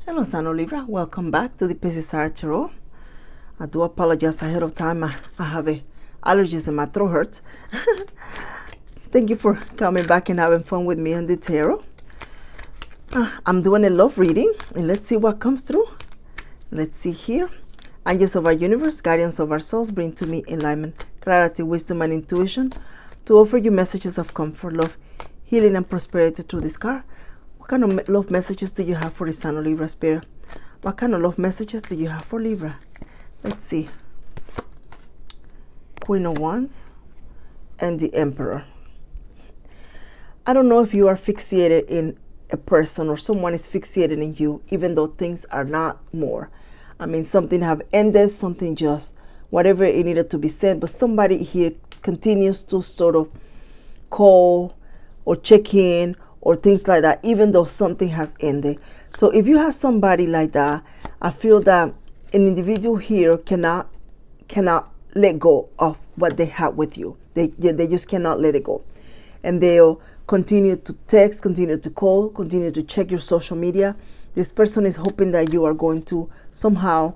Hello, Sano Libra. Welcome back to the Pesisar Tarot. I do apologize ahead of time. I have allergies and my throat hurts. Thank you for coming back and having fun with me on the tarot. I'm doing a love reading, and let's see what comes through. Let's see here. Angels of our universe, guardians of our souls, bring to me enlightenment, clarity, wisdom, and intuition to offer you messages of comfort, love, healing, and prosperity through this card. What kind of love messages do you have for the Sano Libra spirit? What kind of love messages do you have for Libra? Let's see. Queen of Wands and the Emperor. I don't know if you are fixated in a person or someone is fixated in you, even though things are not more. I mean, something have ended, something just, whatever it needed to be said, but somebody here continues to sort of call or check in or things like that, even though something has ended. So if you have somebody like that, I feel that an individual here cannot let go of what they have with you. They just cannot let it go. And they'll continue to text, continue to call, continue to check your social media. This person is hoping that you are going to somehow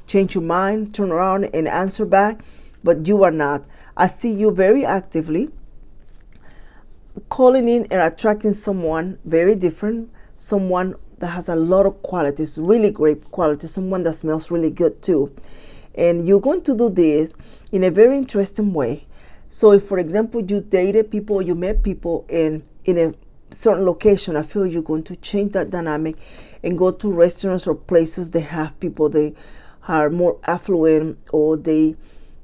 change your mind, turn around and answer back, but you are not. I see you very actively calling in and attracting someone very different, someone that has a lot of qualities, really great qualities, someone that smells really good too. And you're going to do this in a very interesting way. So if, for example, you dated people, you met people in a certain location, I feel you're going to change that dynamic and go to restaurants or places that have people they are more affluent, or they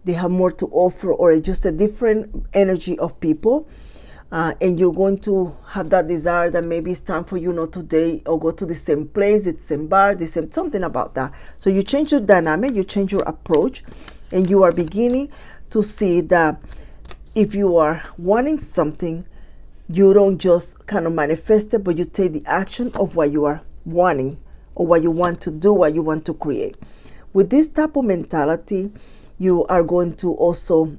have more to offer, or just a different energy of people. And you're going to have that desire that maybe it's time for you not to date or go to the same place, the same bar, the same something about that. So you change your dynamic, you change your approach, and you are beginning to see that if you are wanting something, you don't just kind of manifest it, but you take the action of what you are wanting or what you want to do, what you want to create. With this type of mentality, you are going to also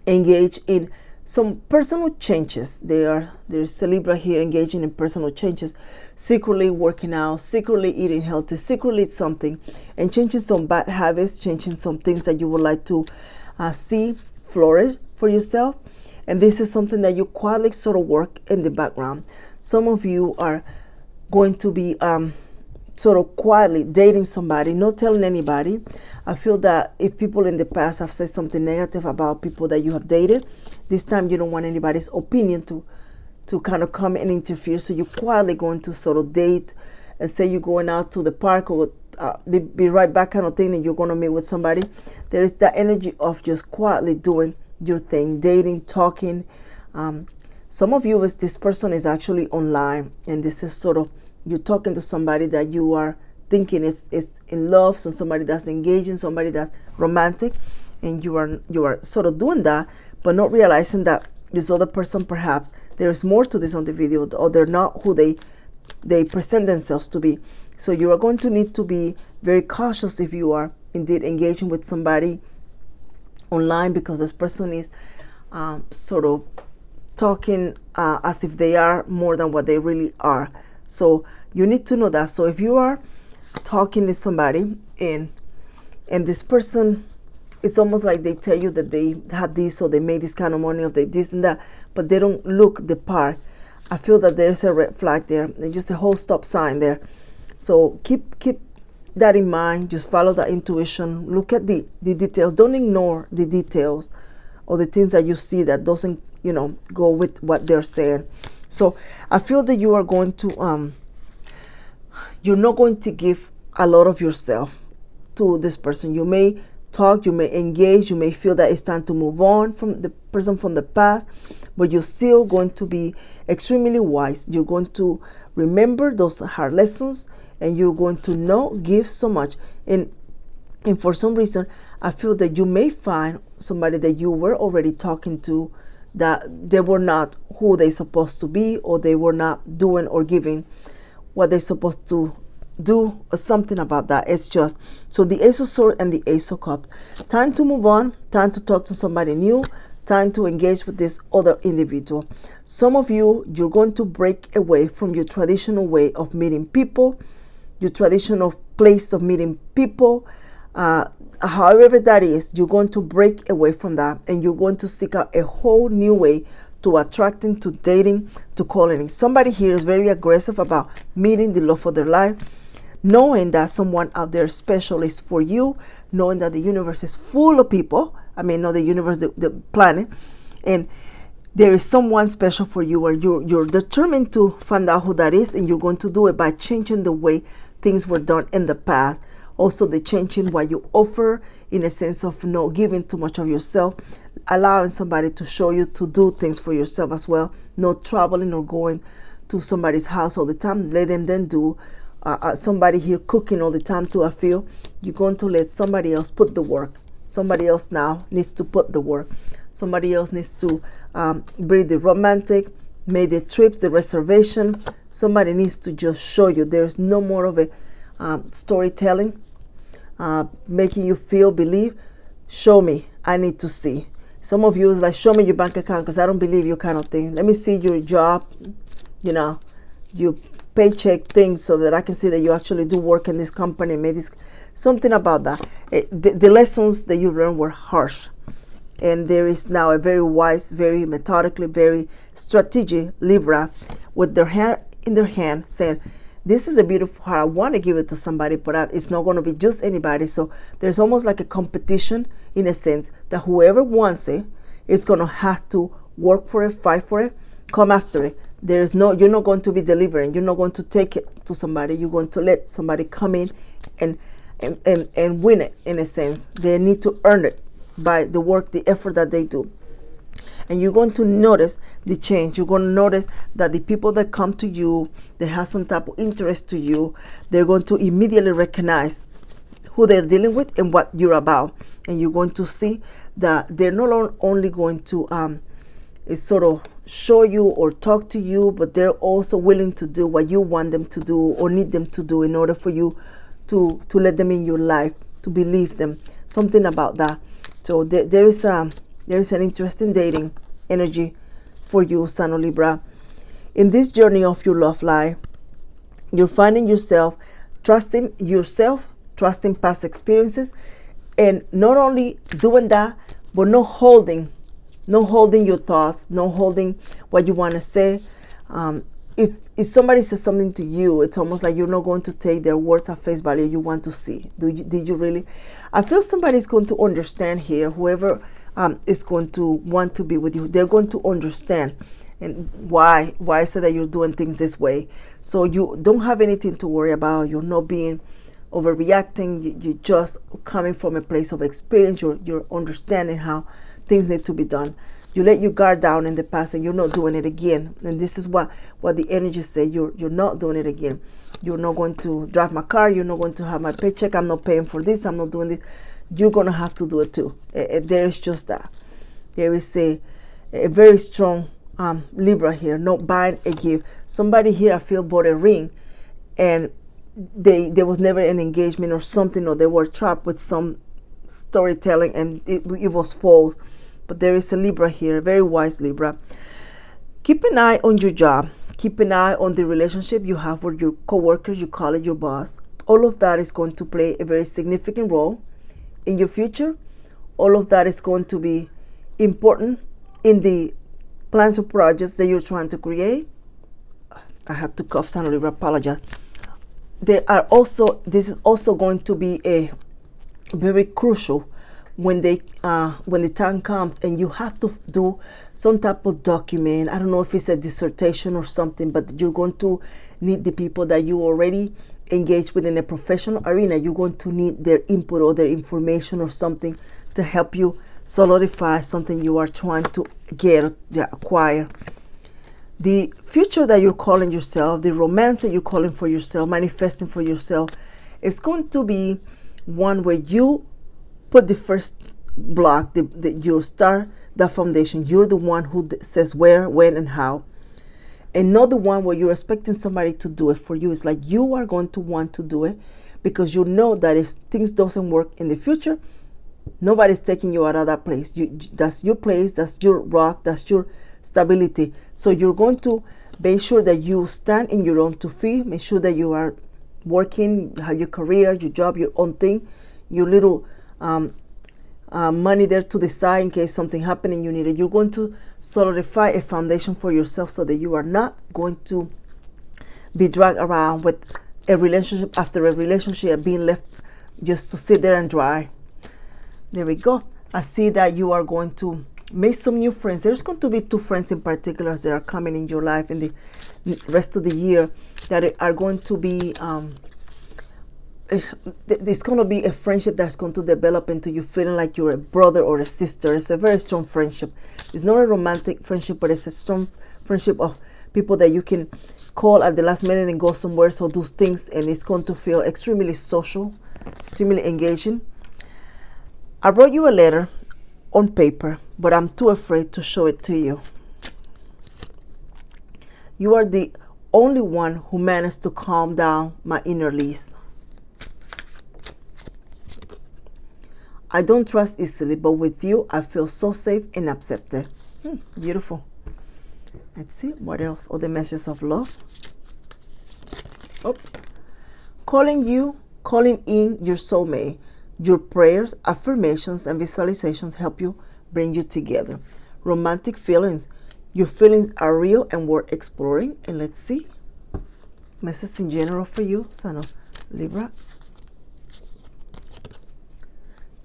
engage in some personal changes. There's a Libra here engaging in personal changes, secretly working out, secretly eating healthy, secretly something, and changing some bad habits, changing some things that you would like to see flourish for yourself. And this is something that you quietly sort of work in the background. Some of you are going to be sort of quietly dating somebody, not telling anybody. I feel that if people in the past have said something negative about people that you have dated, this time you don't want anybody's opinion to kind of come and interfere. So you're quietly going to sort of date, and say you're going out to the park or be right back kind of thing, and you're going to meet with somebody. There is that energy of just quietly doing your thing, dating, talking. Some of you, this person is actually online, and this is sort of you're talking to somebody that you are thinking is in love, so somebody that's engaging, somebody that's romantic, and you are sort of doing that, but not realizing that this other person, perhaps there is more to this on the video, or they're not who they present themselves to be. So you are going to need to be very cautious if you are indeed engaging with somebody online, because this person is sort of talking as if they are more than what they really are. So you need to know that. So if you are talking to somebody and this person, it's almost like they tell you that they had this or they made this kind of money or they this and that, but they don't look the part. I feel that there's a red flag there, and just a whole stop sign there. So keep that in mind. Just follow that intuition. Look at the details. Don't ignore the details or the things that you see that doesn't go with what they're saying. So I feel that you are going to you're not going to give a lot of yourself to this person. You may talk, you may engage, you may feel that it's time to move on from the person from the past, but you're still going to be extremely wise. You're going to remember those hard lessons, and you're going to not give so much. And for some reason, I feel that you may find somebody that you were already talking to that they were not who they supposed to be, or they were not doing or giving what they're supposed to do, or something about that. It's just, so the Ace of Swords and the Ace of Cups. Time to move on, time to talk to somebody new, time to engage with this other individual. Some of you, you're going to break away from your traditional way of meeting people. your traditional place of meeting people, however that is, you're going to break away from that, and you're going to seek out a whole new way to attracting, to dating, to calling. Somebody here is very aggressive about meeting the love of their life, knowing that someone out there special is for you, knowing that the universe is full of people. I mean, not the universe, the planet, and there is someone special for you, and you're determined to find out who that is, and you're going to do it by changing the way things were done in the past. Also, the changing what you offer, in a sense of not giving too much of yourself, allowing somebody to show you to do things for yourself as well, not traveling or going to somebody's house all the time. Let them then do. Somebody here cooking all the time too. I feel you're going to let somebody else put the work. Somebody else now needs to put the work. Somebody else needs to bring the romantic, make the trips, the reservation. Somebody needs to just show you. There's no more of a storytelling, making you feel, believe. Show me. I need to see. Some of you is like, show me your bank account because I don't believe you kind of thing. Let me see your job, your paycheck thing, so that I can see that you actually do work in this company. Maybe something about that. The lessons that you learned were harsh. And there is now a very wise, very methodically, very strategic Libra with their hand in their hand saying, this is a beautiful heart. I want to give it to somebody, but it's not going to be just anybody. So there's almost like a competition, in a sense, that whoever wants it is going to have to work for it, fight for it, come after it. You're not going to be delivering. You're not going to take it to somebody. You're going to let somebody come in and win it, in a sense. They need to earn it by the work, the effort that they do. And you're going to notice the change. You're going to notice that the people that come to you, they have some type of interest to you, they're going to immediately recognize who they're dealing with and what you're about. And you're going to see that they're not only going to sort of show you or talk to you, but they're also willing to do what you want them to do or need them to do in order for you to let them in your life, to believe them. Something about that. So there is an interesting dating energy for you, Sun of Libra. In this journey of your love life, you're finding yourself, trusting past experiences, and not only doing that, but not holding your thoughts, not holding what you want to say. If somebody says something to you, it's almost like you're not going to take their words at face value. You want to see. Did you really? I feel somebody's going to understand here. Whoever is going to want to be with you, they're going to understand and why is it that you're doing things this way. So you don't have anything to worry about. You're not being overreacting. You're just coming from a place of experience. You're understanding how things need to be done. You let your guard down in the past and you're not doing it again. And this is what the energies say. You're not doing it again. You're not going to drive my car. You're not going to have my paycheck. I'm not paying for this. I'm not doing this. You're going to have to do it too. There is just that. There is a very strong Libra here, not buying a gift. Somebody here, I feel, bought a ring and there was never an engagement or something, or they were trapped with some storytelling and it was false. But there is a Libra here, a very wise Libra. Keep an eye on your job. Keep an eye on the relationship you have with your coworkers, your colleague, your boss. All of that is going to play a very significant role in your future. All of that is going to be important in the plans or projects that you're trying to create. I had to cough, Sun of Libra, apologize. This is also going to be a very crucial when the time comes and you have to do some type of document. I don't know if it's a dissertation or something, but you're going to need the people that you already engaged with in a professional arena. You're going to need their input or their information or something to help you solidify something you are trying to acquire. The future that you're calling yourself, the romance that you're calling for yourself, manifesting for yourself, is going to be one where you put the first block, you start the foundation. You're the one who says where, when, and how, and not the one where you're expecting somebody to do it for you. It's like you are going to want to do it because you know that if things doesn't work in the future, nobody's taking you out of that place. That's your place, that's your rock, that's your stability. So you're going to make sure that you stand in your own 2 feet, make sure that you are working, have your career, your job, your own thing, your little money there to the side in case something happened and you need it. You're going to solidify a foundation for yourself so that you are not going to be dragged around with a relationship after a relationship, being left just to sit there and dry. There we go. I see that you are going to make some new friends. There's going to be 2 friends in particular that are coming in your life in the rest of the year that are going to be there's going to be a friendship that's going to develop into you feeling like you're a brother or a sister. It's a very strong friendship. It's not a romantic friendship, but it's a strong friendship of people that you can call at the last minute and go somewhere, so do things, and it's going to feel extremely social, extremely engaging. I wrote you a letter on paper, but I'm too afraid to show it to you. You are the only one who managed to calm down my inner Liz. I don't trust easily, but with you, I feel so safe and accepted. Beautiful. Let's see, what else? Oh, the messages of love. Oh. Calling in your soulmate. Your prayers, affirmations, and visualizations help you bring you together. Romantic feelings. Your feelings are real and worth exploring. And let's see. Message in general for you, son of Libra.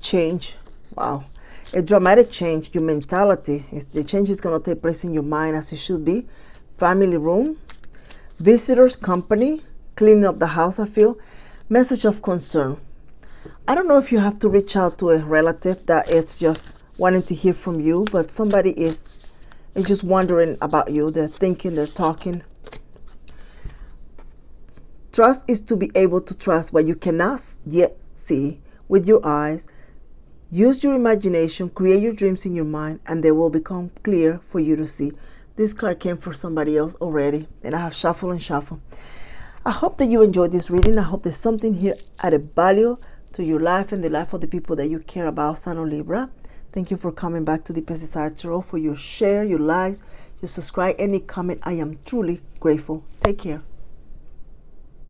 Change. Wow. A dramatic change. Your mentality. The change is going to take place in your mind as it should be. Family room. Visitors, company. Cleaning up the house, I feel. Message of concern. I don't know if you have to reach out to a relative that it's just wanting to hear from you, but somebody is just wondering about you. They're thinking, they're talking. Trust is to be able to trust what you cannot yet see with your eyes. Use your imagination, create your dreams in your mind, and they will become clear for you to see. This card came for somebody else already, and I have shuffle and shuffle. I hope that you enjoyed this reading. I hope there's something here added value to your life and the life of the people that you care about, Sign of Libra. Thank you for coming back to the Pesisar Tarot, for your share, your likes, your subscribe, any comment. I am truly grateful. Take care.